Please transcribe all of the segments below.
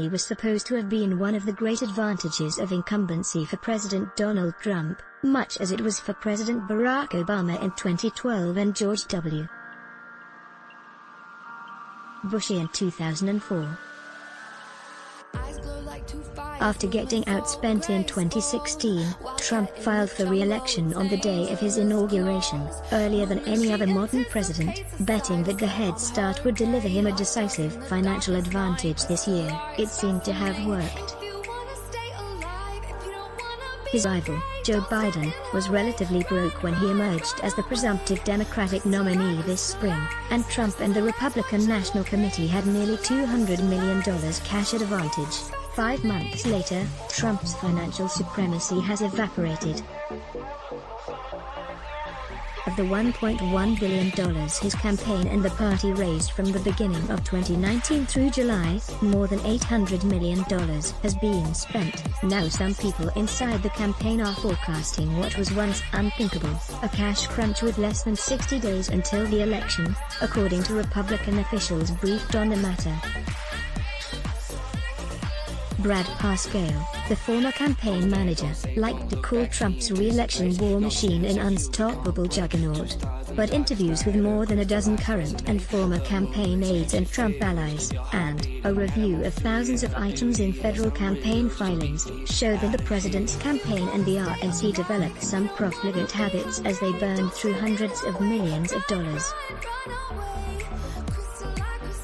money was supposed to have been one of the great advantages of incumbency for President Donald Trump, much as it was for President Barack Obama in 2012 and George W. Bush in 2004. After getting outspent in 2016, Trump filed for re-election on the day of his inauguration, earlier than any other modern president, betting that the head start would deliver him a decisive financial advantage this year. It seemed to have worked. His rival, Joe Biden, was relatively broke when he emerged as the presumptive Democratic nominee this spring, and Trump and the Republican National Committee had nearly $200 million cash advantage. 5 months later, Trump's financial supremacy has evaporated. Of the $1.1 billion his campaign and the party raised from the beginning of 2019 through July, more than $800 million has been spent. Now some people inside the campaign are forecasting what was once unthinkable, a cash crunch with less than 60 days until the election, according to Republican officials briefed on the matter. Brad Parscale, the former campaign manager, liked to call Trump's re-election war machine an unstoppable juggernaut. But interviews with more than a dozen current and former campaign aides and Trump allies, and a review of thousands of items in federal campaign filings, show that the president's campaign and the RNC developed some profligate habits as they burned through hundreds of millions of dollars.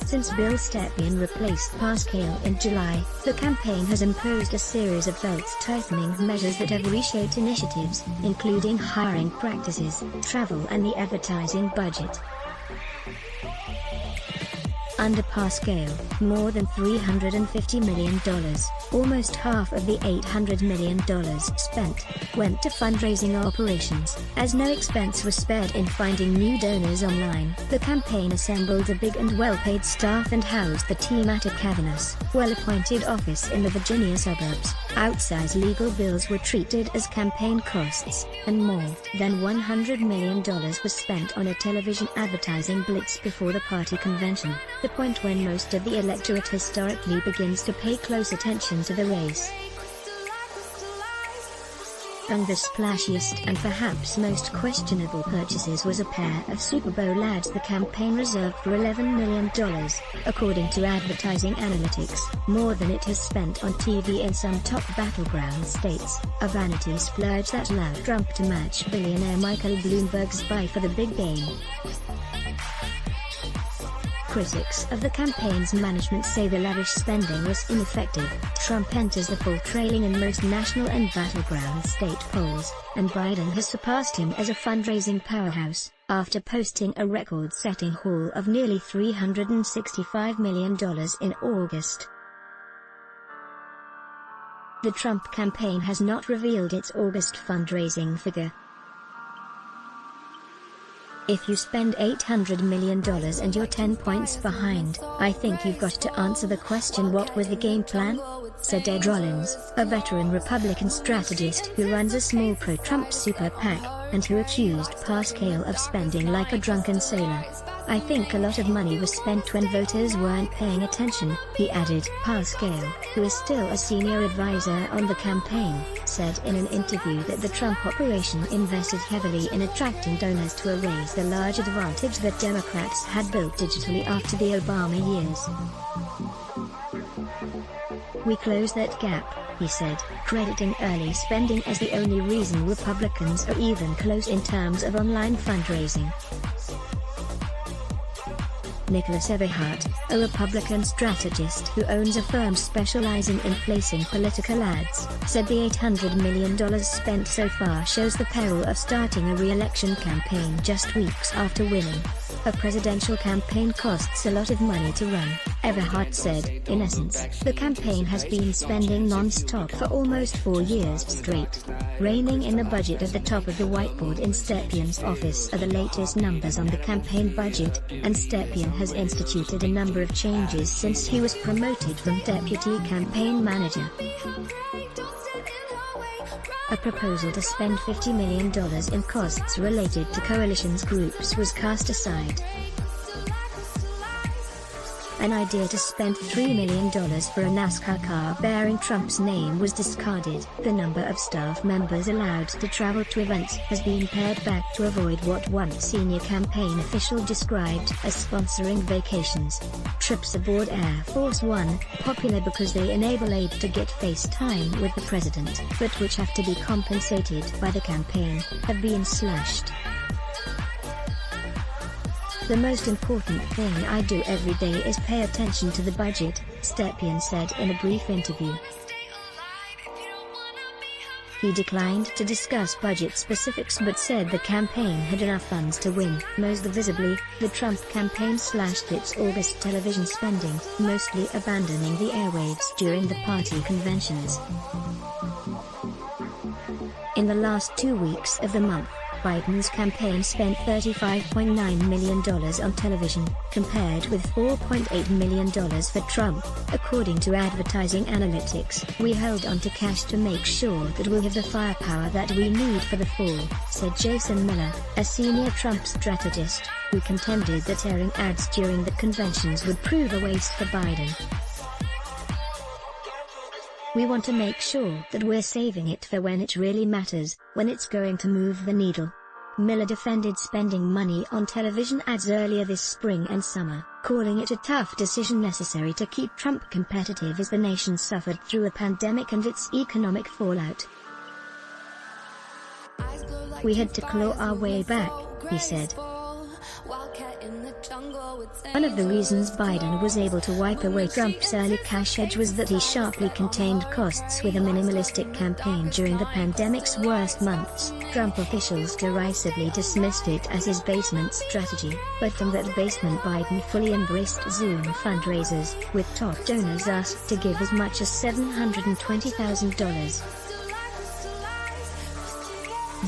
Since Bill Stepien replaced Parscale in July, the campaign has imposed a series of belt-tightening measures that have reshaped initiatives, including hiring practices, travel and the advertising budget. Under Parscale, more than $350 million, almost half of the $800 million spent, went to fundraising operations. As no expense was spared in finding new donors online, the campaign assembled a big and well-paid staff and housed the team at a cavernous, well-appointed office in the Virginia suburbs. Outsized legal bills were treated as campaign costs, and more than $100 million was spent on a television advertising blitz before the party convention, the point when most of the electorate historically begins to pay close attention to the race. Among the splashiest and perhaps most questionable purchases was a pair of Super Bowl ads the campaign reserved for $11 million, according to advertising analytics, more than it has spent on TV in some top battleground states, a vanity splurge that allowed Trump to match billionaire Michael Bloomberg's buy for the big game. Critics of the campaign's management say the lavish spending was ineffective. Trump enters the poll trailing in most national and battleground state polls, and Biden has surpassed him as a fundraising powerhouse, after posting a record-setting haul of nearly $365 million in August. The Trump campaign has not revealed its August fundraising figure. If you spend $800 million and you're 10 points behind, I think you've got to answer the question, what was the game plan? Said Ed Rollins, a veteran Republican strategist who runs a small pro-Trump super PAC, and who accused Parscale of spending like a drunken sailor. I think a lot of money was spent when voters weren't paying attention, he added. Parscale, who is still a senior advisor on the campaign, said in an interview that the Trump operation invested heavily in attracting donors to erase the large advantage that Democrats had built digitally after the Obama years. We closed that gap, he said, crediting early spending as the only reason Republicans are even close in terms of online fundraising. Nicholas Everhart, a Republican strategist who owns a firm specializing in placing political ads, said the $800 million spent so far shows the peril of starting a re-election campaign just weeks after winning. A presidential campaign costs a lot of money to run, Everhart said. In essence, the campaign has been spending non-stop for almost 4 years straight. Reigning in the budget at the top of the whiteboard in Stepien's office are the latest numbers on the campaign budget, and Stepien has instituted a number of changes since he was promoted from deputy campaign manager. A proposal to spend $50 million in costs related to coalitions groups was cast aside. An idea to spend $3 million for a NASCAR car bearing Trump's name was discarded. The number of staff members allowed to travel to events has been pared back to avoid what one senior campaign official described as sponsoring vacations. Trips aboard Air Force One, popular because they enable aide to get face time with the president, but which have to be compensated by the campaign, have been slashed. "The most important thing I do every day is pay attention to the budget," Stepien said in a brief interview. He declined to discuss budget specifics but said the campaign had enough funds to win. Most visibly, the Trump campaign slashed its August television spending, mostly abandoning the airwaves during the party conventions. In the last 2 weeks of the month, Biden's campaign spent $35.9 million on television, compared with $4.8 million for Trump, according to advertising analytics. "We held on to cash to make sure that we'll have the firepower that we need for the fall," said Jason Miller, a senior Trump strategist, who contended that airing ads during the conventions would prove a waste for Biden. "We want to make sure that we're saving it for when it really matters, when it's going to move the needle." Miller defended spending money on television ads earlier this spring and summer, calling it a tough decision necessary to keep Trump competitive as the nation suffered through a pandemic and its economic fallout. "We had to claw our way back," he said. One of the reasons Biden was able to wipe away Trump's early cash edge was that he sharply contained costs with a minimalistic campaign during the pandemic's worst months. Trump officials derisively dismissed it as his basement strategy, but from that basement Biden fully embraced Zoom fundraisers, with top donors asked to give as much as $720,000.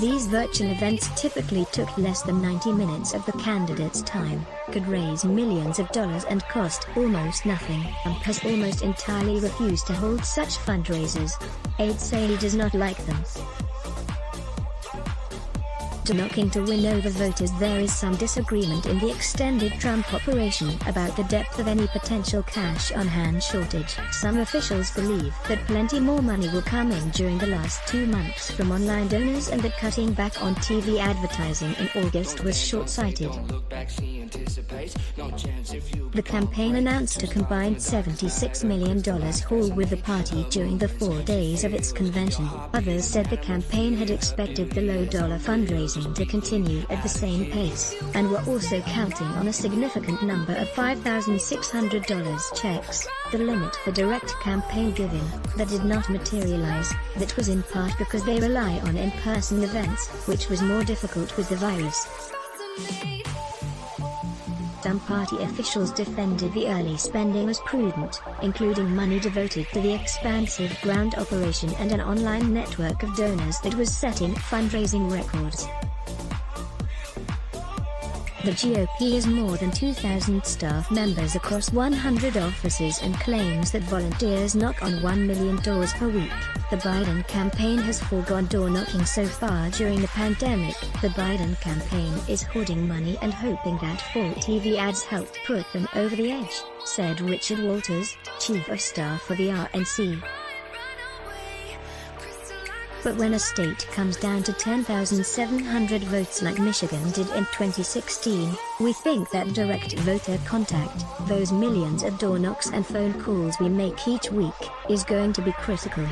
These virtual events typically took less than 90 minutes of the candidate's time, could raise millions of dollars and cost almost nothing. Trump has almost entirely refused to hold such fundraisers. Aides say he does not like them. Knocking to win over voters. There is some disagreement in the extended Trump operation about the depth of any potential cash-on-hand shortage. Some officials believe that plenty more money will come in during the last 2 months from online donors and that cutting back on TV advertising in August was short-sighted. The campaign announced a combined $76 million haul with the party during the 4 days of its convention. Others said the campaign had expected the low-dollar fundraising to continue at the same pace, and were also counting on a significant number of $5,600 checks, the limit for direct campaign giving, that did not materialize. That was in part because they rely on in-person events, which was more difficult with the virus. Some party officials defended the early spending as prudent, including money devoted to the expansive ground operation and an online network of donors that was setting fundraising records. The GOP has more than 2,000 staff members across 100 offices and claims that volunteers knock on $1 million per week. The Biden campaign has foregone door-knocking so far during the pandemic. The Biden campaign is hoarding money and hoping that fall TV ads help put them over the edge, said Richard Walters, chief of staff for the RNC. But when a state comes down to 10,700 votes like Michigan did in 2016, we think that direct voter contact, those millions of door knocks and phone calls we make each week, is going to be critical.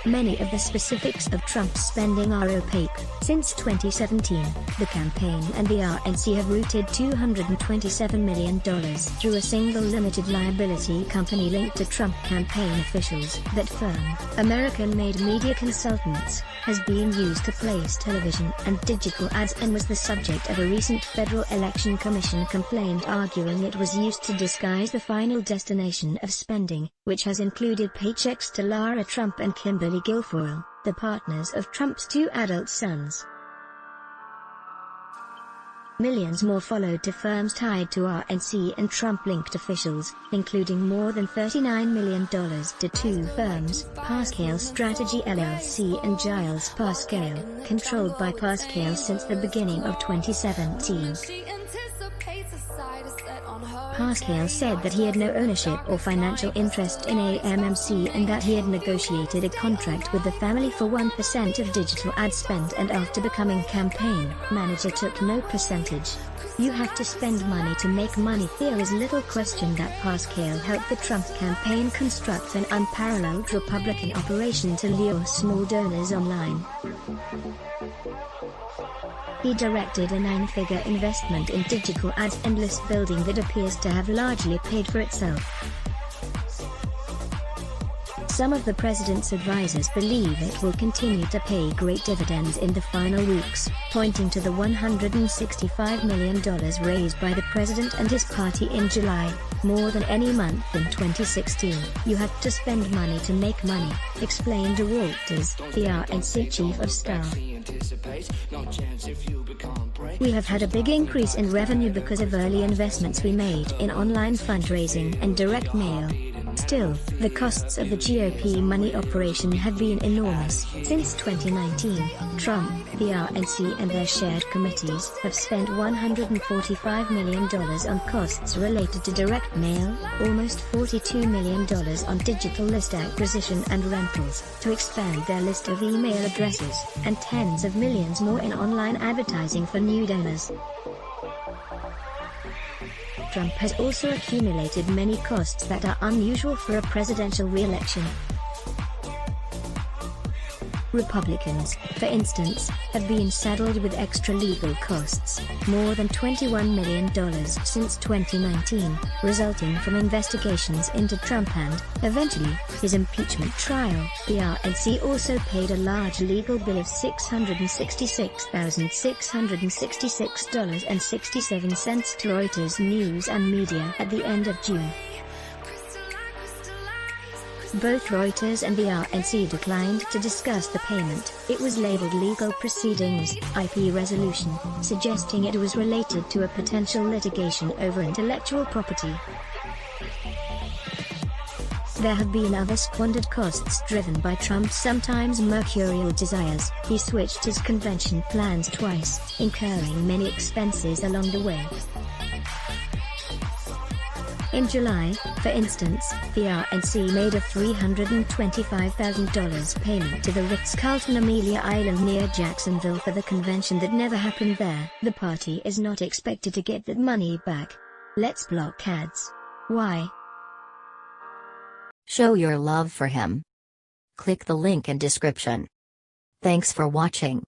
Many of the specifics of Trump's spending are opaque. Since 2017, the campaign and the RNC have routed $227 million through a single limited liability company linked to Trump campaign officials. That firm, American-made Media Consultants, has been used to place television and digital ads and was the subject of a recent Federal Election Commission complaint arguing it was used to disguise the final destination of spending, which has included paychecks to Lara Trump and Kimberly Guilfoyle, the partners of Trump's 2 adult sons. Millions more followed to firms tied to RNC and Trump-linked officials, including more than $39 million to 2 firms, Pascal Strategy LLC and Giles Pascal, controlled by Pascal since the beginning of 2017. Pascal said that he had no ownership or financial interest in AMMC and that he had negotiated a contract with the family for 1% of digital ad spend, and after becoming campaign manager took no percentage. You have to spend money to make money. There is little question that Pascal helped the Trump campaign construct an unparalleled Republican operation to lure small donors online. He directed a 9-figure investment in digital ads and list building that appears to have largely paid for itself. Some of the president's advisors believe it will continue to pay great dividends in the final weeks, pointing to the $165 million raised by the president and his party in July, more than any month in 2016. You have to spend money to make money, explained Reuters, the RNC chief of staff. We have had a big increase in revenue because of early investments we made in online fundraising and direct mail. Still, the costs of the GOP money operation have been enormous. Since 2019, Trump, the RNC and their shared committees have spent $145 million on costs related to direct mail, almost $42 million on digital list acquisition and rentals, to expand their list of email addresses, and tens of millions more in online advertising for new donors. Trump has also accumulated many costs that are unusual for a presidential re-election. Republicans, for instance, have been saddled with extra legal costs, more than $21 million since 2019, resulting from investigations into Trump and, eventually, his impeachment trial. The RNC also paid a large legal bill of $666,666.67 to Reuters News and Media at the end of June. Both Reuters and the RNC declined to discuss the payment. It was labeled legal proceedings, IP resolution, suggesting it was related to a potential litigation over intellectual property. There have been other squandered costs driven by Trump's sometimes mercurial desires. He switched his convention plans twice, incurring many expenses along the way. In July, for instance, the RNC made a $325,000 payment to the Ritz-Carlton Amelia Island near Jacksonville for the convention that never happened there. The party is not expected to get that money back. Let's block ads. Why? Show your love for him. Click the link in description. Thanks for watching.